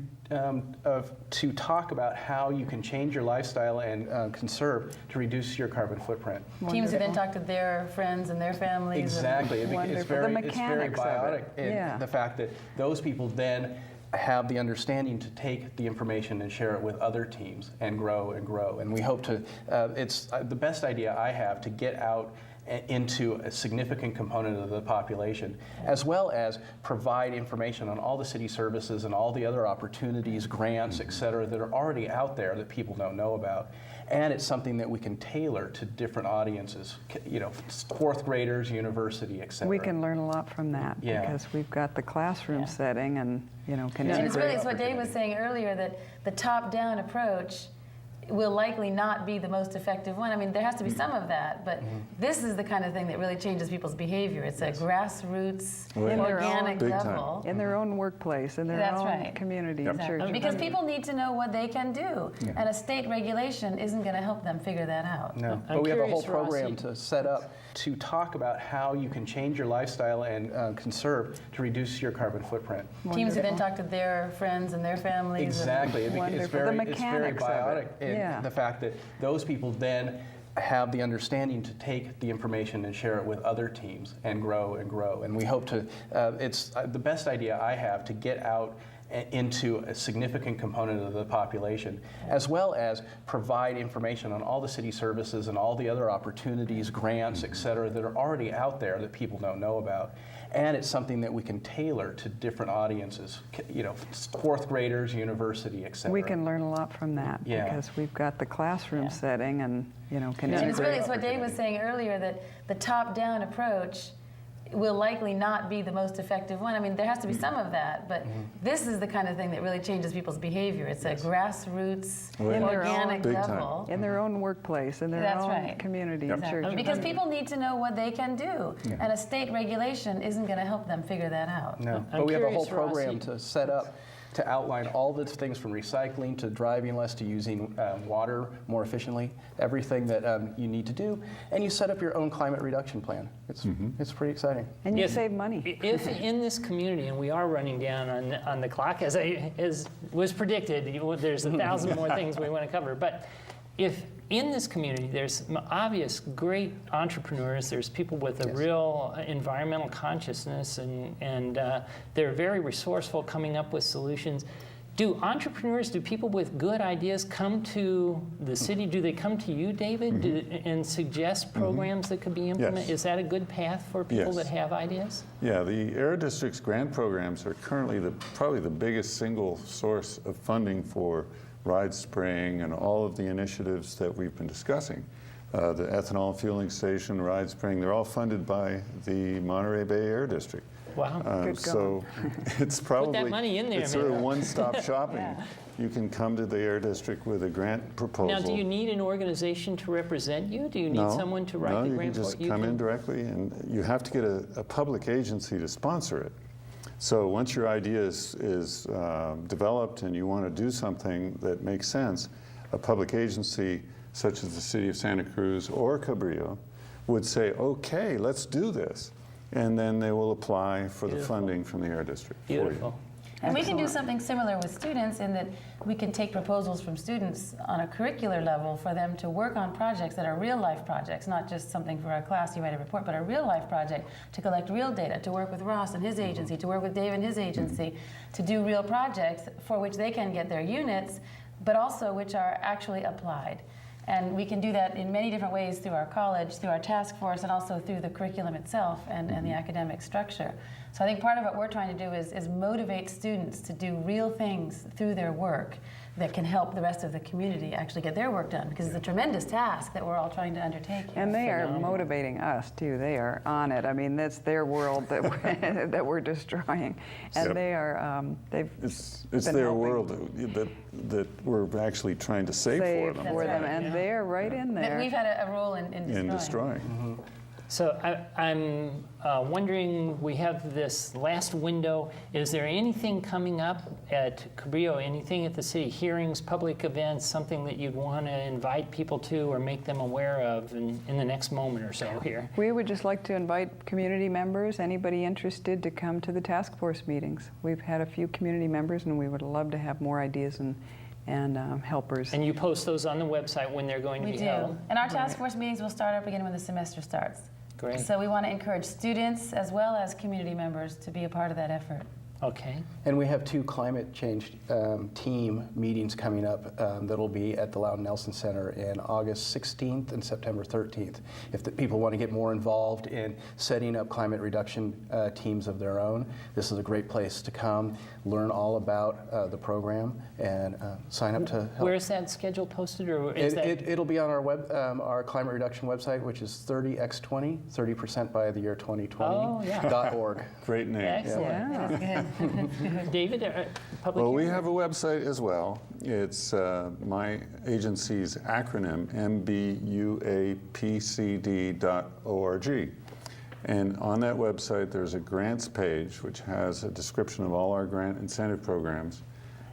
talk about how you can change your lifestyle and conserve to reduce your carbon footprint. Teams who then talk to their friends and their families. Exactly. It's very biotic. Yeah. The fact that those people then have the understanding to take the information and share it with other teams and grow and grow. And we hope to, it's the best idea I have to get out into a significant component of the population, as well as provide information on all the city services and all the other opportunities, grants, et cetera, that are already out there that people don't know about. And it's something that we can tailor to different audiences, you know, fourth graders, university, et cetera. We can learn a lot from that because we've got the classroom setting and, you know, can integrate. It's what Dave was saying earlier, that the top-down approach will likely not be the most effective one. I mean, there has to be some of that, but this is the kind of thing that really changes people's behavior. It's a grassroots, organic level. In their own workplace, in their own community. Exactly. Because people need to know what they can do, and a state regulation isn't going to help them figure that out. No, but we have a whole program to set up to talk about how you can change your lifestyle and conserve to reduce your carbon footprint. Teams who then talk to their friends and their families. Exactly. It's very biotic. The fact that those people then have the understanding to take the information and share it with other teams and grow and grow. And we hope to, it's the best idea I have to get out into a significant component of the population, as well as provide information on all the city services and all the other opportunities, grants, et cetera, that are already out there that people don't know about. And it's something that we can tailor to different audiences, you know, fourth graders, university, et cetera. We can learn a lot from that because we've got the classroom setting and, you know, can integrate. It's what Dave was saying earlier, that the top-down approach will likely not be the most effective one. I mean, there has to be some of that, but this is the kind of thing that really changes people's behavior. It's a grassroots, organic level. In their own workplace, in their own community, church. Because people need to know what they can do, and a state regulation isn't going to help them figure that out. No, but we have a whole program to set up to outline all the things from recycling to driving less to using water more efficiently, everything that you need to do, and you set up your own climate reduction plan. It's pretty exciting. And you save money. If in this community, and we are running down on the clock, as was predicted, there's 1,000 more things we want to cover, but if in this community there's obvious great entrepreneurs, there's people with a real environmental consciousness, and they're very resourceful coming up with solutions. Do entrepreneurs, do people with good ideas come to the city? Do they come to you, David, and suggest programs that could be implemented? Is that a good path for people that have ideas? Yeah, the Air District's grant programs are currently probably the biggest single source of funding for RideSpring and all of the initiatives that we've been discussing. The ethanol fueling station, RideSpring, they're all funded by the Monterey Bay Air District. Wow. Good So it's probably money in there, it's sort of man. one-stop shopping. Yeah. You can come to the Air District with a grant proposal. Now, do you need an organization to represent you? Do you need someone to write the you grant can for just you? come in directly, and you have to get a public agency to sponsor it. So once your idea is developed and you want to do something that makes sense, a public agency such as the City of Santa Cruz or Cabrillo would say, okay, let's do this. And then they will apply for the funding from the Air District for you. Beautiful. And we can do something similar with students in that we can take proposals from students on a curricular level for them to work on projects that are real-life projects, not just something for our class you write a report, but a real-life project to collect real data, to work with Ross and his agency, to work with Dave and his agency, to do real projects for which they can get their units, but also which are actually applied. And we can do that in many different ways through our college, through our task force, and also through the curriculum itself and the academic structure. So I think part of what we're trying to do is motivate students to do real things through their work that can help the rest of the community actually get their work done, because it's a tremendous task that we're all trying to undertake here. And they are motivating us too. They are on it. I mean, that's their world that we're, that we're destroying, and Yep. they are. They've It's been their helping world that we're actually trying to save for them. for them, right, and they're right in But there. we've had a role in destroying. In destroying. So I'm wondering, we have this last window. Is there anything coming up at Cabrillo, anything at the city, hearings, public events, something that you'd want to invite people to or make them aware of in the next moment or so here? We would just like to invite community members, anybody interested, to come to the task force meetings. We've had a few community members, and we would love to have more ideas and helpers. And you post those on the website when they're going to We be do. held? And our task force meetings will start up again when the semester starts. Great. So we want to encourage students as well as community members to be a part of that effort. Okay. And we have 2 climate change team meetings coming up that'll be at the Loudon Nelson Center in August 16th and September 13th. If the people want to get more involved in setting up climate reduction teams of their own, this is a great place to come, learn all about the program, and sign up to help. Where is that schedule posted, or is It'll be on our our climate reduction website, which is 30x20, 30% by the year 2020. Oh, yeah. .org. Great name. Excellent. Yeah. That's good. David, public Well, we hearing? have a website as well. It's my agency's acronym, MBUAPCD.org. And on that website, there's a grants page, which has a description of all our grant incentive programs.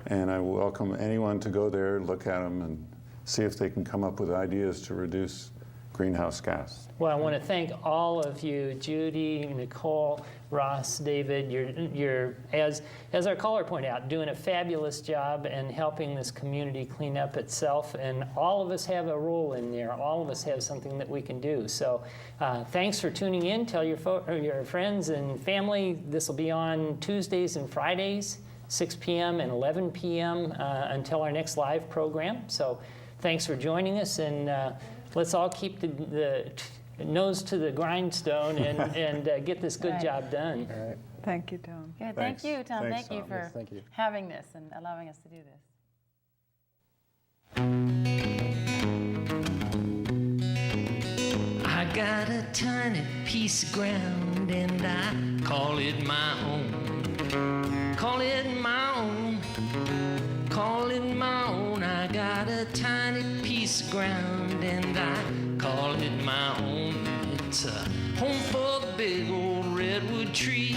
And I welcome anyone to go there, look at them, and see if they can come up with ideas to reduce greenhouse gas. Well, I want to thank all of you, Judy, Nicole, Ross, David. You're as our caller pointed out, doing a fabulous job and helping this community clean up itself. And all of us have a role in there. All of us have something that we can do. So thanks for tuning in. Tell your friends and family. This will be on Tuesdays and Fridays, 6 p.m. and 11 p.m. Until our next live program. So thanks for joining us, and let's all keep the nose to the grindstone and get this good Right. job done. All right. Thank you, Tom. Good. Thanks. Thank you, Tom. Thanks, Thank you Tom. for Yes, thank you. having this and allowing us to do this. I got a tiny piece of ground and I call it my own. Call it my own. Call it my own. I got a tiny piece of ground and I call it my own. It's a home for the big old redwood tree.